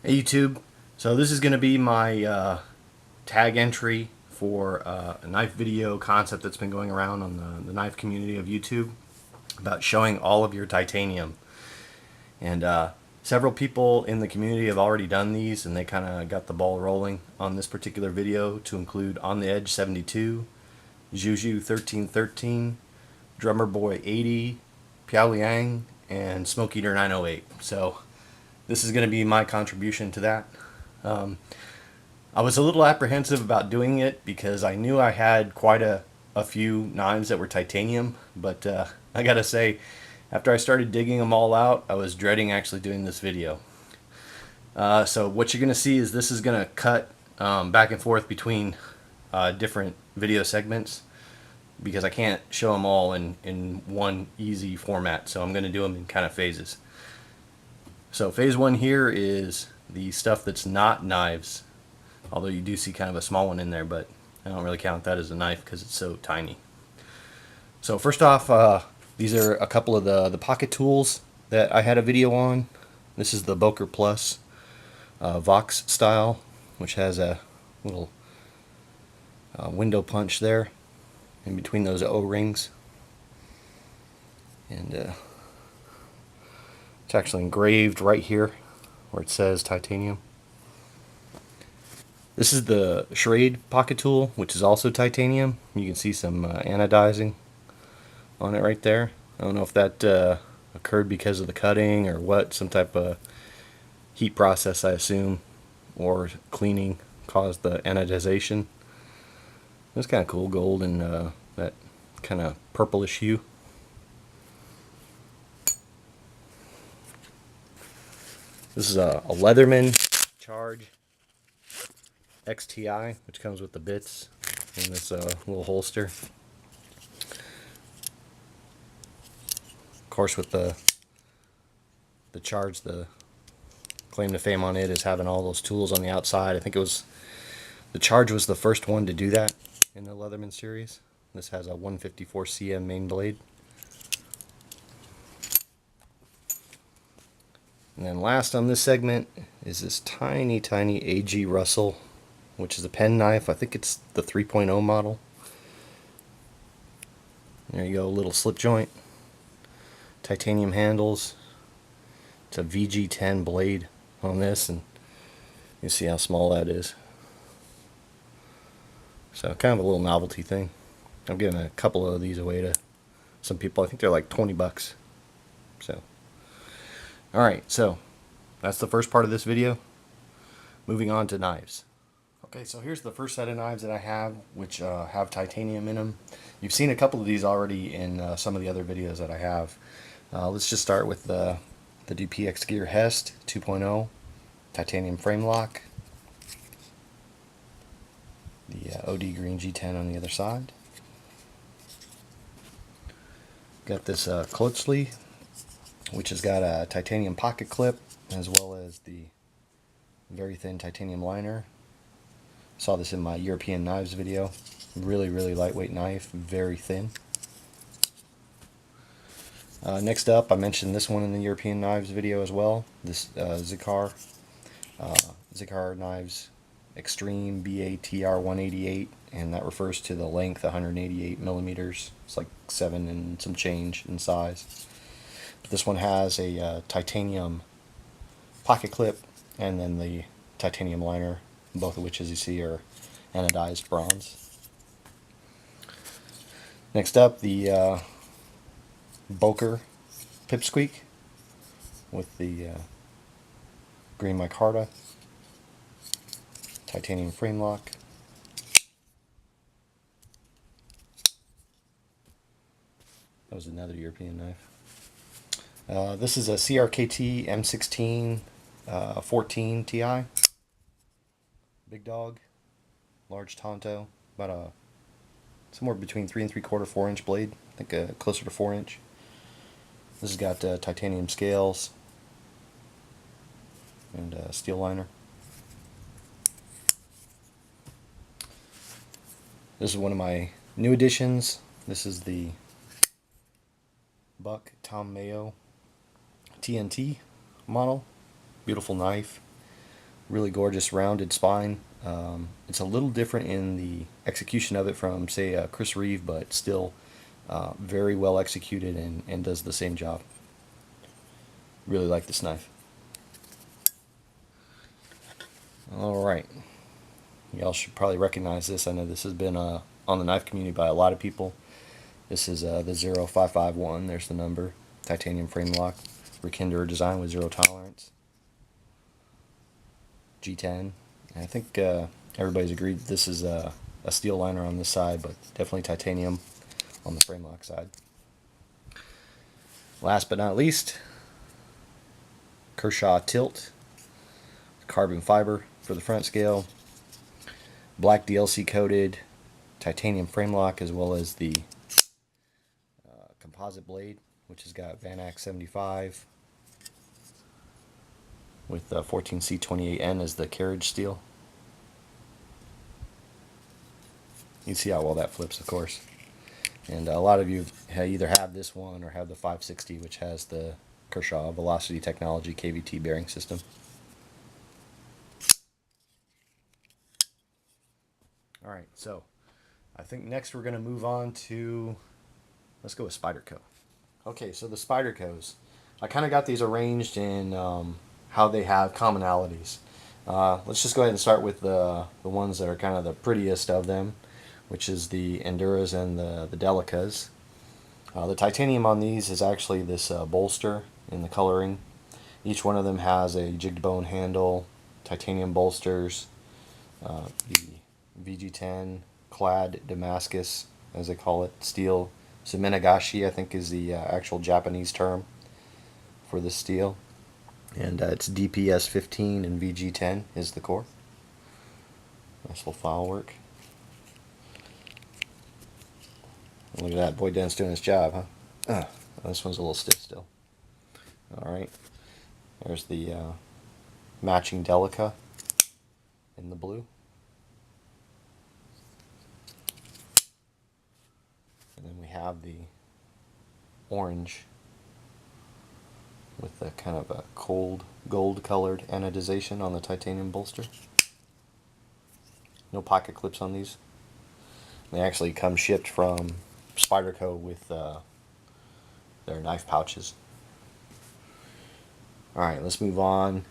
Hey YouTube, so this is going to be my tag entry for a knife video concept that's been going around on the knife community of YouTube about showing all of your titanium. And several people in the community have already done these, and they kind of got the ball rolling on this particular video, to include On the Edge 72, Juju 1313, Drummer Boy 80, Piao Liang, and Smoke Eater 908. So this is going to be my contribution to that. I was a little apprehensive about doing it because I knew I had quite a few knives that were titanium, but I gotta say, after I started digging them all out, I was dreading actually doing this video. So what you're gonna see is this is gonna cut back and forth between different video segments because I can't show them all in one easy format, so I'm gonna do them in kind of phases. So phase one here is the stuff that's not knives, although you do see kind of a small one in there, but I don't really count that as a knife because it's so tiny. So first off, these are a couple of the pocket tools that I had a video on. This is the Boker Plus Vox style, which has a little window punch there in between those O-rings. And it's actually engraved right here where it says titanium. This is the Schrade pocket tool, which is also titanium. You can see some anodizing on it right there. I don't know if that occurred because of the cutting or what, some type of heat process, I assume, or cleaning caused the anodization. It's kind of cool, gold and that kind of purplish hue. This is a Leatherman Charge XTI, which comes with the bits in this little holster. Of course, with the Charge, the claim to fame on it is having all those tools on the outside. I think it was the Charge was the first one to do that in the Leatherman series. This has a 154 cm main blade. And then last on this segment is this tiny AG Russell, which is a pen knife. I think it's the 3.0 model. There you go, a little slip joint. Titanium handles. It's a VG10 blade on this, and you see how small that is. So kind of a little novelty thing. I'm giving a couple of these away to some people. I think they're like 20 bucks. So, alright, so that's the first part of this video. Moving on to knives. Okay, so here's the first set of knives that I have, which have titanium in them. You've seen a couple of these already in some of the other videos that I have. Let's just start with the DPX Gear Hest 2.0 titanium frame lock. The OD Green G10 on the other side. Got this Klotzli, which has got a titanium pocket clip as well as the very thin titanium liner. Saw this in my European knives video. Really lightweight knife, very thin. Next up, I mentioned this one in the European knives video as well. This Zikar Knives Extreme BATR 188, and that refers to the length, 188 millimeters. It's like 7 and some change in size. But this one has a titanium pocket clip and then the titanium liner, both of which, as you see, are anodized bronze. Next up, the Boker Pipsqueak with the green micarta, titanium frame lock. That was another European knife. This is a CRKT M16 14 Ti. Big dog, large Tonto, about somewhere between 3 3/4, 4-inch blade. I think closer to 4-inch. This has got titanium scales and steel liner. This is one of my new additions. This is the Buck Tom Mayo TNT model. Beautiful knife. Really gorgeous rounded spine. It's a little different in the execution of it from, say, Chris Reeve, but still very well executed and does the same job. Really like this knife. Alright, y'all should probably recognize this. I know this has been on the knife community by a lot of people. This is the 0551, there's the number. Titanium frame lock. Rikinder design with zero tolerance. G10. I think everybody's agreed this is a steel liner on this side, but definitely titanium on the frame lock side. Last but not least, Kershaw tilt. Carbon fiber for the front scale. Black DLC coated titanium frame lock, as well as the composite blade, which has got Van Ax 75 with 14C28N as the carriage steel. You can see how well that flips, of course. And a lot of you either have this one or have the 560, which has the Kershaw Velocity Technology KVT bearing system. Alright, so I think next we're going to move on to, let's go with Spyderco. Okay, so the Spydercos. I kind of got these arranged in how they have commonalities. Let's just go ahead and start with the ones that are kind of the prettiest of them, which is the Enduras and the Delicas. The titanium on these is actually this bolster in the coloring. Each one of them has a jigged bone handle, titanium bolsters, the VG10 clad Damascus, as they call it, steel. Sumenagashi, I think, is the actual Japanese term for the steel. And it's DPS 15 and VG10 is the core. Nice little file work. Look at that, Boy Den's doing his job, huh? This one's a little stiff still. Alright, there's the matching Delica in the blue. And then we have the orange with a kind of a cold gold colored anodization on the titanium bolster. No pocket clips on these. They actually come shipped from Spyderco with their knife pouches. Alright, let's move on.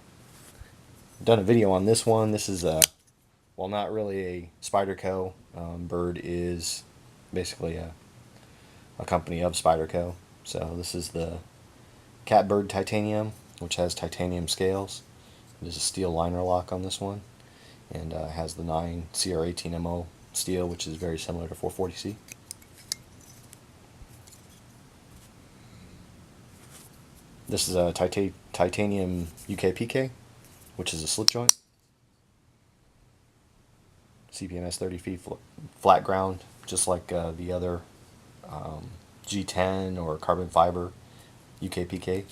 I've done a video on this one. This is well, not really a Spyderco. Bird is basically a company of Spyderco. So this is the Catbird Titanium, which has titanium scales. There's a steel liner lock on this one, and has the 9 CR18MO steel, which is very similar to 440C. This is a titanium UKPK, which is a slip joint. CPMS 30 feet flat ground, just like the other G10 or carbon fiber UKPK.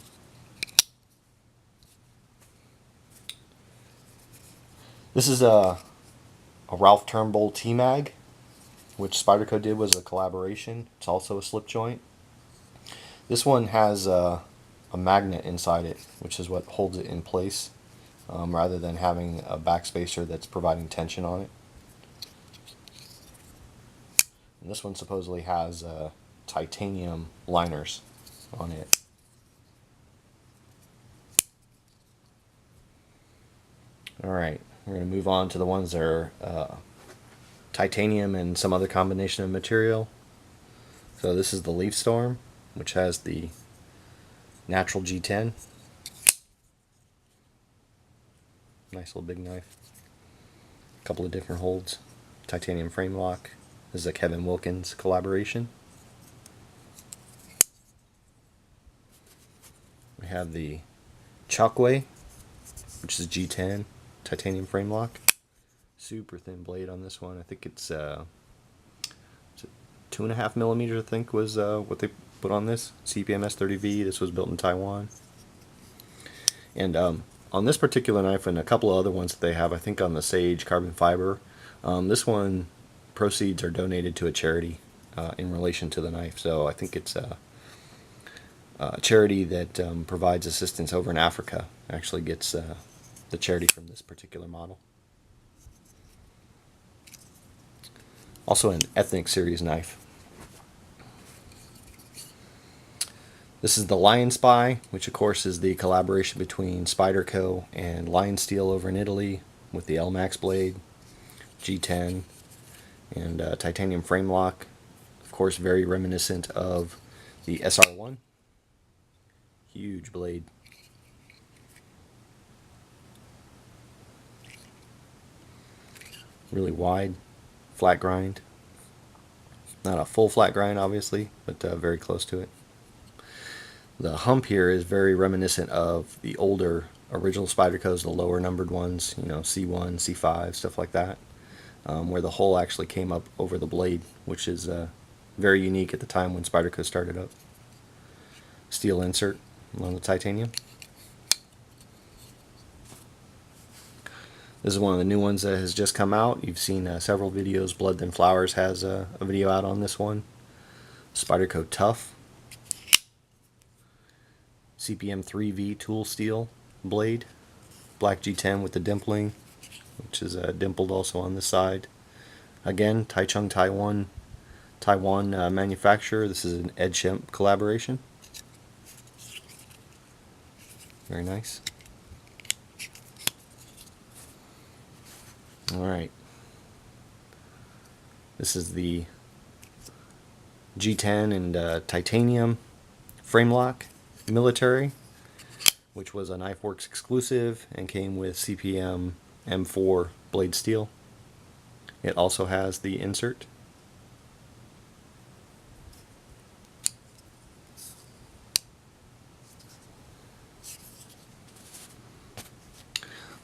This is a Ralph Turnbull T-Mag, which Spyderco did was a collaboration. It's also a slip joint. This one has a magnet inside it, which is what holds it in place, rather than having a backspacer that's providing tension on it. And this one supposedly has titanium liners on it. Alright, we're going to move on to the ones that are titanium and some other combination of material. So this is the Leaf Storm, which has the natural G10. Nice little big knife. A couple of different holds. Titanium frame lock. This is a Kevin Wilkins collaboration. We have the Chokwe, which is G10 titanium frame lock. Super thin blade on this one. I think it's 2.5 millimeters. I think was what they put on this. CPMS 30V. This was built in Taiwan. And on this particular knife and a couple of other ones that they have, I think on the Sage carbon fiber, this one proceeds are donated to a charity in relation to the knife. So I think it's a charity that provides assistance over in Africa. Actually gets the charity from this particular model. Also an ethnic series knife. This is the Lion Spy, which of course is the collaboration between Spyderco and Lion Steel over in Italy with the LMAX blade, G10, and titanium frame lock. Of course, very reminiscent of the SR1. Huge blade. Really wide, flat grind. Not a full flat grind, obviously, but very close to it. The hump here is very reminiscent of the older original Spydercos, the lower numbered ones, you know, C1, C5, stuff like that, where the hole actually came up over the blade, which is very unique at the time when Spyderco started up. Steel insert along the titanium. This is one of the new ones that has just come out. You've seen several videos. Blood Than Flowers has a video out on this one. Spyderco Tough. CPM 3V tool steel blade. Black G10 with the dimpling, which is dimpled also on this side. Again, Taichung Taiwan manufacturer. This is an Ed Shemp collaboration. Very nice. Alright. This is the G10 and titanium frame lock military, which was a KnifeWorks exclusive and came with CPM M4 blade steel. It also has the insert.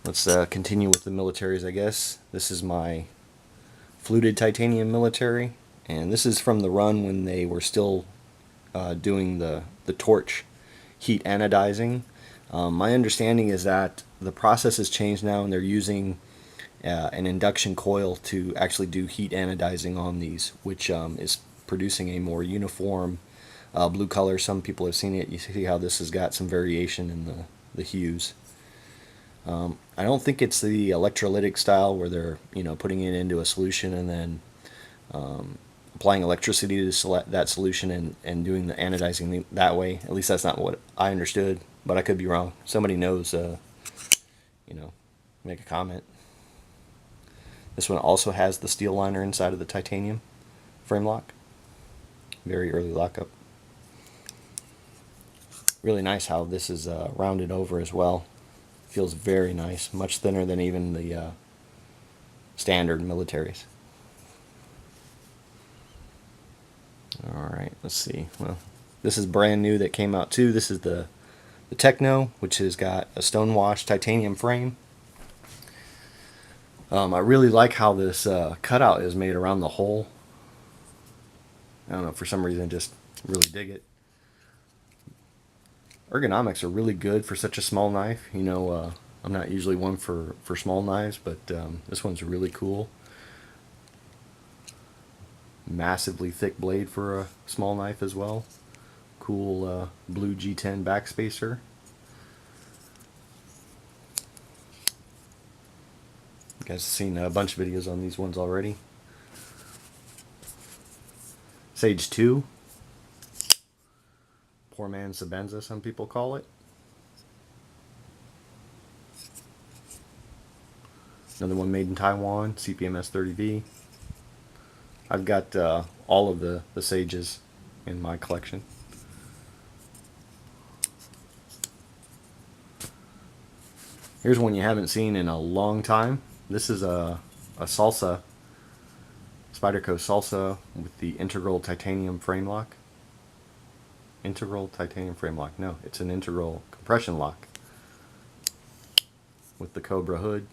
Let's continue with the militaries, I guess. This is my fluted titanium military, and this is from the run when they were still doing the torch heat anodizing. My understanding is that the process has changed now and they're using an induction coil to actually do heat anodizing on these, which is producing a more uniform blue color. Some people have seen it. You see how this has got some variation in the hues. I don't think it's the electrolytic style where they're putting it into a solution and then applying electricity to that solution and doing the anodizing that way. At least that's not what I understood, but I could be wrong. Somebody knows, make a comment. This one also has the steel liner inside of the titanium frame lock. Very early lockup. Really nice how this is rounded over as well. Feels very nice, much thinner than even the standard militaries. Alright, let's see. Well, this is brand new that came out too. This is the Techno, which has got a stone-washed titanium frame. I really like how this cutout is made around the hole. I don't know, for some reason, just really dig it. Ergonomics are really good for such a small knife. I'm not usually one for small knives, but this one's really cool. Massively thick blade for a small knife as well. Cool blue G10 backspacer. You guys have seen a bunch of videos on these ones already. Sage 2. Poor man's Sabenza, some people call it. Another one made in Taiwan, CPMS 30V. I've got all of the Sages in my collection. Here's one you haven't seen in a long time. This is a Salsa, Spyderco Salsa with the integral titanium frame lock. Integral titanium frame lock. No, it's an integral compression lock with the Cobra hood.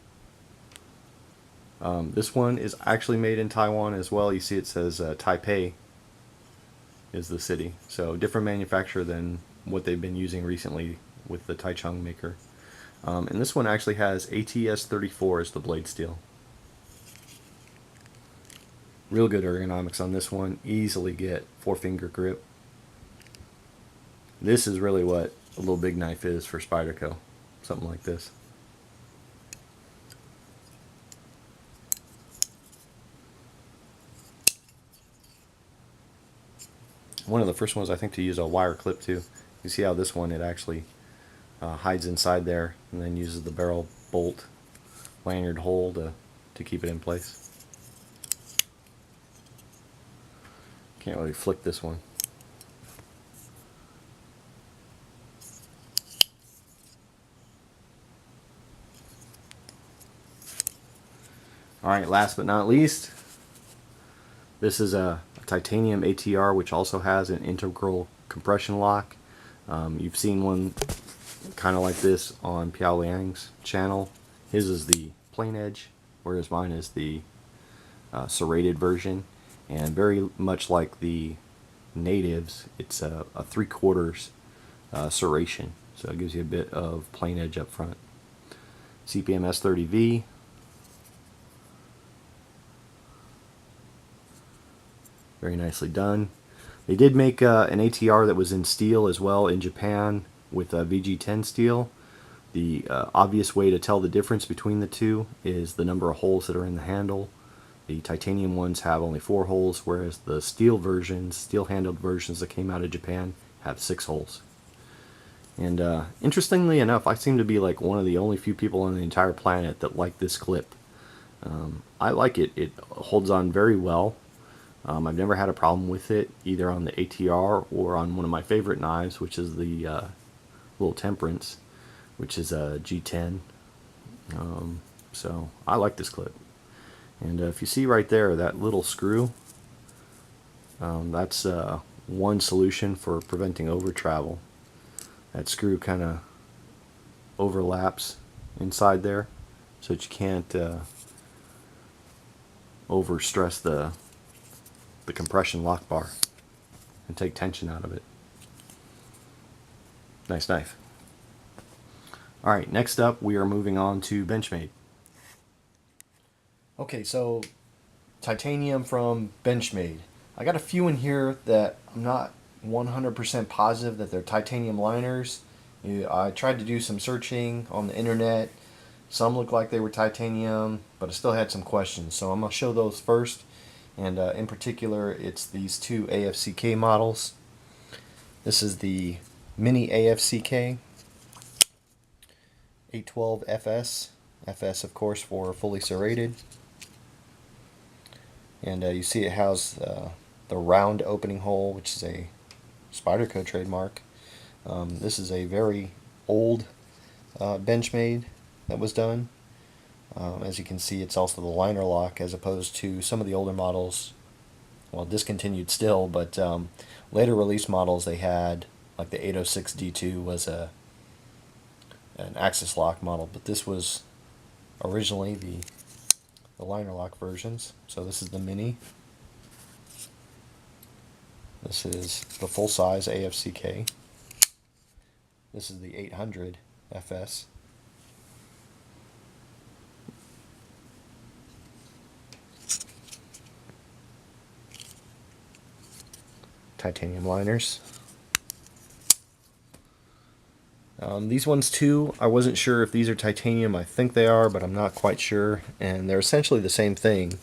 This one is actually made in Taiwan as well. You see it says Taipei is the city. So different manufacturer than what they've been using recently with the Taichung maker. And this one actually has ATS34 as the blade steel. Real good ergonomics on this one. Easily get 4-finger grip. This is really what a little big knife is for Spyderco. Something like this. one of the first ones I think to use a wire clip too. You see how this one, it actually hides inside there and then uses the barrel bolt lanyard hole to keep it in place. Can't really flick this one. Alright, last but not least, this is a titanium ATR, which also has an integral compression lock. You've seen one kind of like this on Piao Liang's channel. His is the plain edge, whereas mine is the serrated version. And very much like the natives, it's a 3/4 serration, so it gives you a bit of plain edge up front. CPM S30V. Very nicely done. They did make an ATR that was in steel as well in Japan with VG10 steel. The obvious way to tell the difference between the two is the number of holes that are in the handle. The titanium ones have only 4 holes, whereas the steel versions, steel-handled versions that came out of Japan, have 6 holes. And interestingly enough, I seem to be like one of the only few people on the entire planet that like this clip. I like it. It holds on very well. I've never had a problem with it, either on the ATR or on one of my favorite knives, which is the Little Temperance, which is a G10. So I like this clip. And if you see right there, that little screw, that's one solution for preventing over travel. That screw kind of overlaps inside there, so that you can't overstress the compression lock bar and take tension out of it. Nice knife. Alright, next up we are moving on to Benchmade. Okay, so titanium from Benchmade. I got a few in here that I'm not 100% positive that they're titanium liners. I tried to do some searching on the internet. Some looked like they were titanium, but I still had some questions. So I'm going to show those first. And in particular, it's these two AFCK models. This is the Mini AFCK 812 FS. FS, of course, for fully serrated. And you see it has the round opening hole, which is a Spyderco trademark. This is a very old Benchmade that was done. As you can see, it's also the liner lock, as opposed to some of the older models, well, discontinued still, but later release models they had, like the 806 D2 was an axis lock model, but this was originally the liner lock versions. So this is the Mini. This is the full-size AFCK. This is the 800 FS. Titanium liners. These ones too, I wasn't sure if these are titanium. I think they are, but I'm not quite sure. And they're essentially the same thing,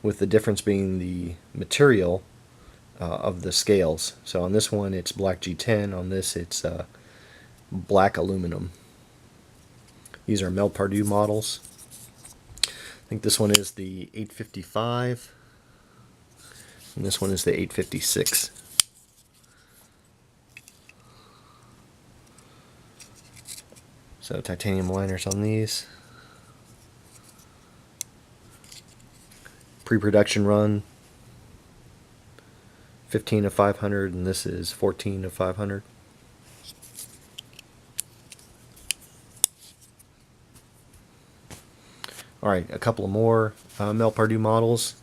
with the difference being the material of the scales. So on this one it's black G10, on this it's black aluminum. These are Mel Pardue models. I think this one is the 855, and this one is the 856. So titanium liners on these. Pre-production run 15 of 500, and this is 14 of 500. Alright, a couple of more Mel Pardue models.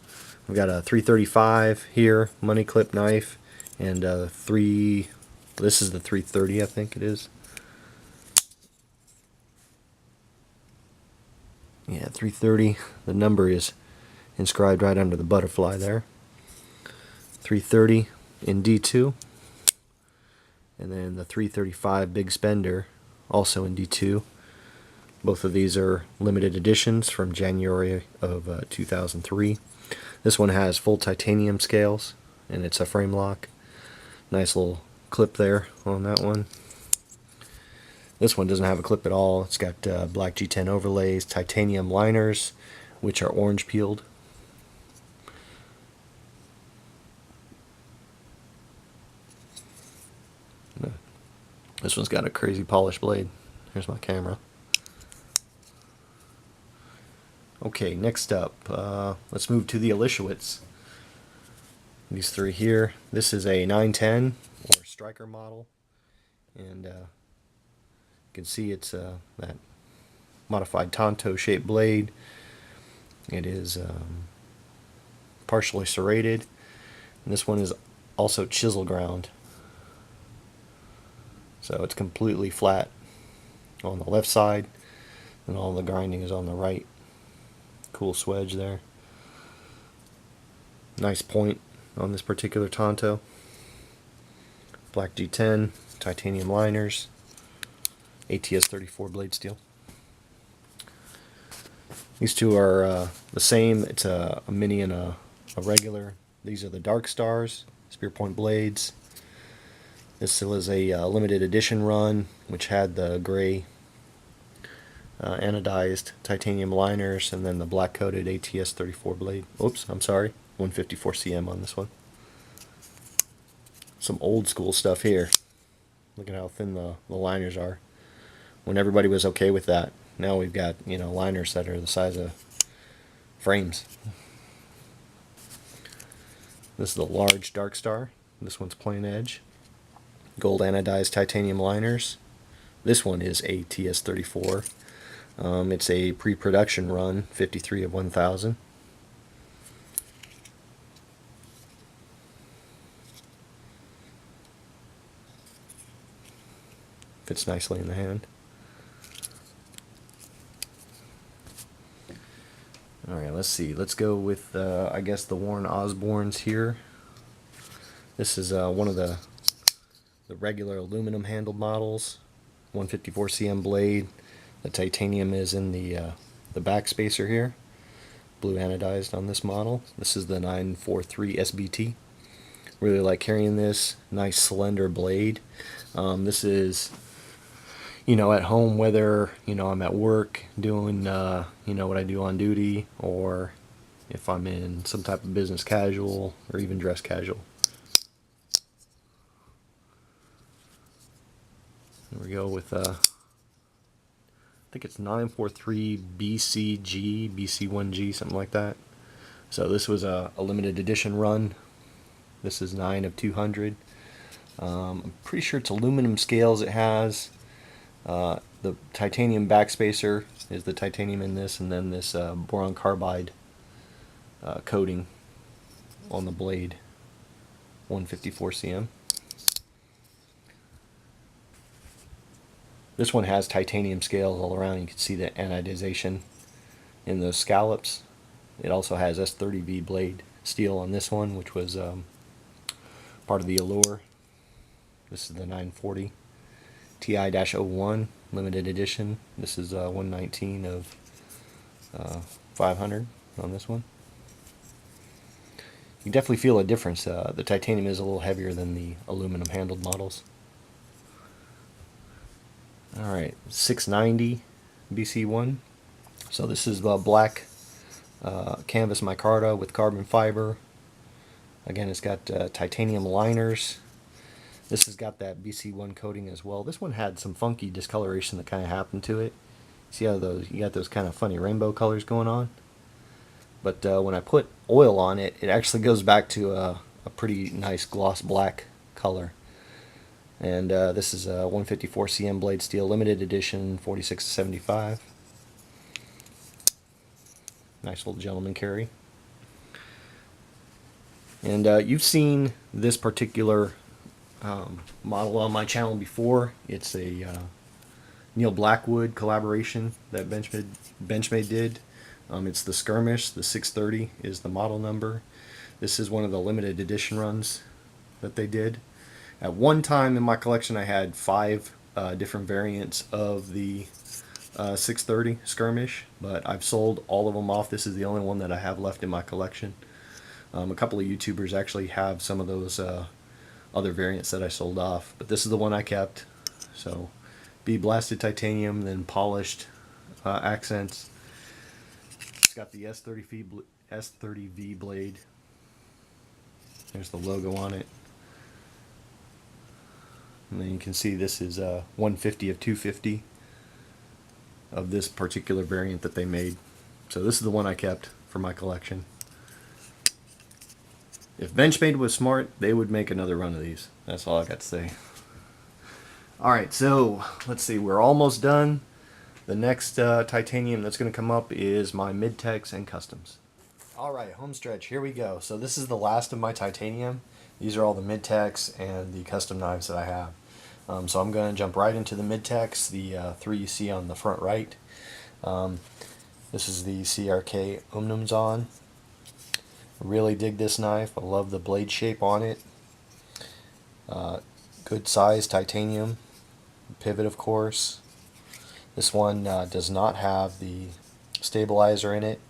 We've got a 335 here, money clip knife, and this is the 330, I think it is. Yeah, 330. The number is inscribed right under the butterfly there. 330 in D2. And then the 335 Big Spender, also in D2. Both of these are limited editions from January of 2003. This one has full titanium scales, and it's a frame lock. Nice little clip there on that one. This one doesn't have a clip at all. It's got black G10 overlays, titanium liners, which are orange peeled. This one's got a crazy polished blade. Here's my camera. Okay, next up, let's move to the Elishewitz. These three here. This is a 910 or striker model, and you can see it's that modified Tonto shaped blade. It is partially serrated, and this one is also chisel ground. So it's completely flat on the left side, and all the grinding is on the right. Cool swedge there. Nice point on this particular Tonto. Black G10, titanium liners, ATS 34 blade steel. These two are the same. It's a mini and a regular. These are the Dark Stars, spear point blades. This was a limited edition run, which had the gray anodized titanium liners and then the black coated ATS 34 blade. Oops, I'm sorry, 154 cm on this one. Some old school stuff here. Look at how thin the liners are. When everybody was okay with that, now we've got, you know, liners that are the size of frames. This is the large Dark Star. This one's plain edge. Gold anodized titanium liners. This one is ATS 34. It's a pre-production run, 53 of 1000. Fits nicely in the hand. Alright, let's see. Let's go with, I guess, the Warren Osborne's here. This is one of the regular aluminum handled models. 154 cm blade. The titanium is in the back spacer here. Blue anodized on this model. This is the 943 SBT. Really like carrying this. Nice slender blade. This is, you know, at home, whether, you know, I'm at work doing, you know, what I do on duty, or if I'm in some type of business casual or even dress casual. There we go with, I think it's 943 BCG, BC1G, something like that. So this was a limited edition run. This is 9 of 200. I'm pretty sure it's aluminum scales it has. The titanium backspacer is the titanium in this, and then this boron carbide coating on the blade, 154 cm. This one has titanium scales all around. You can see the anodization in those scallops. It also has S30V blade steel on this one, which was part of the Allure. This is the 940 Ti-01 limited edition. This is 119 of 500 on this one. You definitely feel a difference. The titanium is a little heavier than the aluminum handled models. Alright, 690 BC1. So this is black canvas micarta with carbon fiber. Again, it's got titanium liners. This has got that BC1 coating as well. This one had some funky discoloration that kind of happened to it. See how you got those kind of funny rainbow colors going on? But when I put oil on it, it actually goes back to a pretty nice gloss black color. And this is a 154 cm blade steel limited edition, 46 to 75. Nice little gentleman carry. And you've seen this particular model on my channel before. It's a Neil Blackwood collaboration that Benchmade did. It's the Skirmish. The 630 is the model number. This is one of the limited edition runs that they did. At one time in my collection I had 5 different variants of the 630 Skirmish, but I've sold all of them off. This is the only one that I have left in my collection. A couple of YouTubers actually have some of those other variants that I sold off, but this is the one I kept. So be blasted titanium, then polished accents. It's got the S30V blade. There's the logo on it. And then you can see this is 150 of 250 of this particular variant that they made. So this is the one I kept for my collection. If Benchmade was smart, they would make another run of these. That's all I got to say. Alright, so let's see, we're almost done. The next titanium that's going to come up is my mid-techs and customs. Alright, home stretch, here we go. So this is the last of my titanium. These are all the mid-techs and the custom knives that I have. So I'm going to jump right into the mid-techs, the three you see on the front right. This is the CRK Omnumzon. Really dig this knife. I love the blade shape on it. Good size titanium. Pivot, of course. This one does not have the stabilizer in it.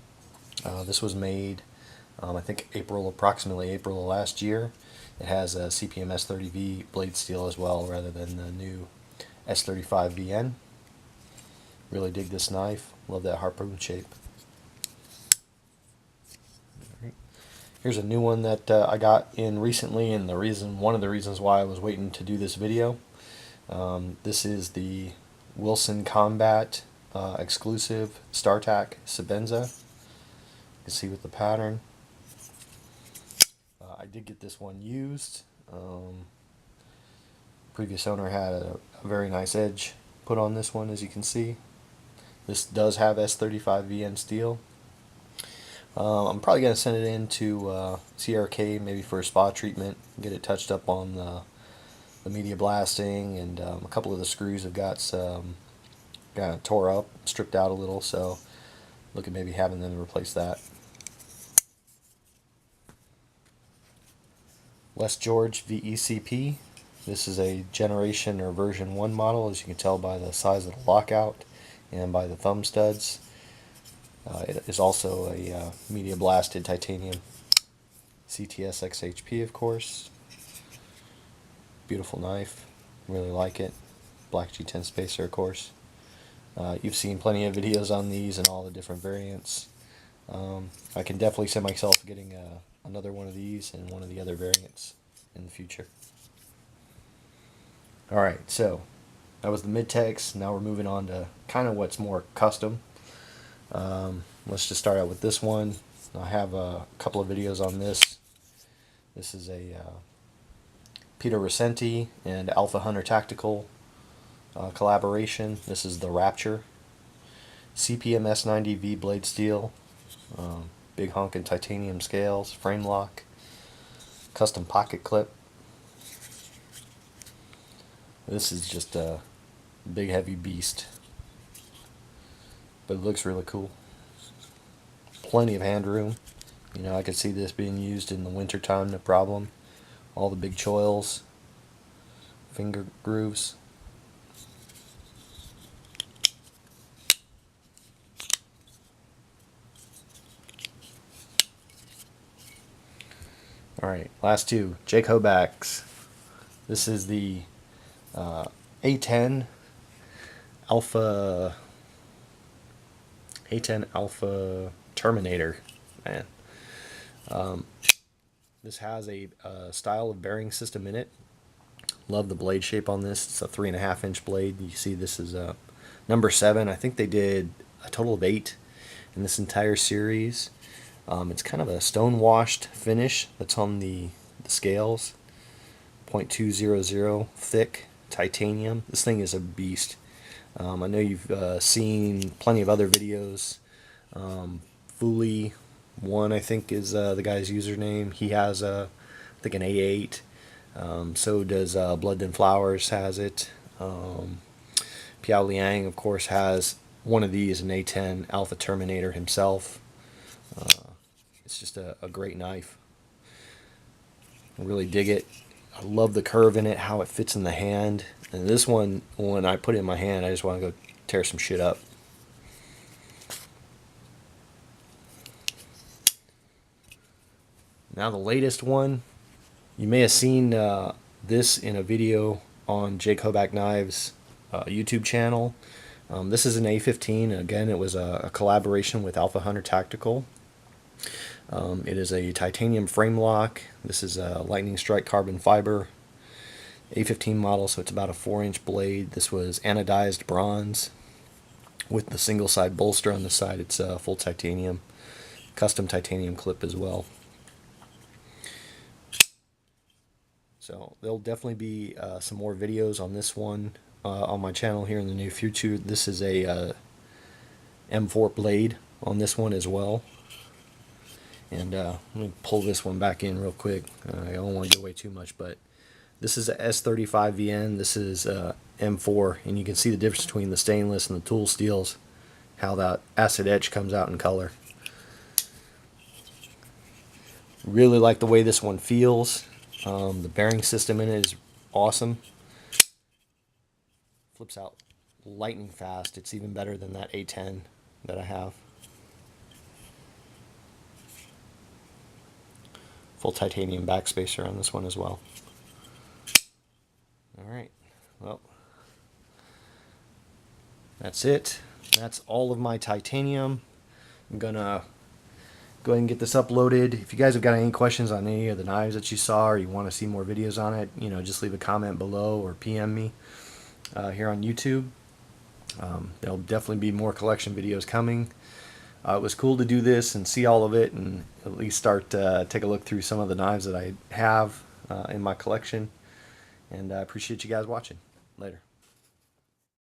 This was made, I think approximately April of last year. It has a CPM S30V blade steel as well, rather than the new S35VN. Really dig this knife. Love that harpoon shape. Here's a new one that I got in recently, and one of the reasons why I was waiting to do this video. This is the Wilson Combat exclusive StarTac Sebenza. You can see with the pattern. I did get this one used. Previous owner had a very nice edge put on this one, as you can see. This does have S35VN steel. I'm probably going to send it in to CRK maybe for a spa treatment, get it touched up on the media blasting, and a couple of the screws have got tore up, stripped out a little, so look at maybe having them replace that. West George VECP. This is a generation or version 1 model, as you can tell by the size of the lockout and by the thumb studs. It is also a media blasted titanium. CTS XHP, of course. Beautiful knife. Really like it. Black G10 spacer, of course. You've seen plenty of videos on these and all the different variants. I can definitely see myself getting another one of these and one of the other variants in the future. Alright, so that was the mid-techs. Now we're moving on to kind of what's more custom. Let's just start out with this one. I have a couple of videos on this. This is a Peter Recenti and Alpha Hunter Tactical collaboration. This is the Rapture. CPM S90V blade steel. Big honkin' titanium scales. Frame lock. Custom pocket clip. This is just a big heavy beast, but it looks really cool. Plenty of hand room. You know, I could see this being used in the winter time, no problem. All the big choils, finger grooves. Alright, last two. Jake Hoback's. This is the A10 Alpha Terminator. Man. This has a style of bearing system in it. Love the blade shape on this. It's a 3.5 inch blade. You see this is number 7. I think they did a total of 8 in this entire series. It's kind of a stone washed finish that's on the scales. 0.200 thick titanium. This thing is a beast. I know you've seen plenty of other videos. Fooly one, I think, is the guy's username. He has I think an A8. So does Blood and Flowers has it. Piao Liang, of course, has one of these, an A10 Alpha Terminator himself. It's just a great knife. I really dig it. I love the curve in it, how it fits in the hand. And this one, when I put it in my hand, I just want to go tear some shit up. Now the latest one, you may have seen this in a video on Jake Hoback Knives YouTube channel. This is an A15. Again, it was a collaboration with Alpha Hunter Tactical. It is a titanium frame lock. This is a lightning strike carbon fiber A15 model, so it's about a 4-inch blade. This was anodized bronze with the single side bolster on the side. It's full titanium, custom titanium clip as well. So there'll definitely be some more videos on this one on my channel here in the near future. This is a M4 blade on this one as well. And let me pull this one back in real quick. I don't want to give away too much, but this is a S35VN. This is M4, and you can see the difference between the stainless and the tool steels, how that acid etch comes out in color. Really like the way this one feels. The bearing system in it is awesome. Flips out lightning fast. It's even better than that A10 that I have. Full titanium backspacer on this one as well. Alright, well, that's it. That's all of my titanium. I'm gonna go ahead and get this uploaded. If you guys have got any questions on any of the knives that you saw, or you want to see more videos on it, just leave a comment below or PM me here on YouTube. There'll definitely be more collection videos coming. It was cool to do this and see all of it, and at least start take a look through some of the knives that I have in my collection. And I appreciate you guys watching. Later.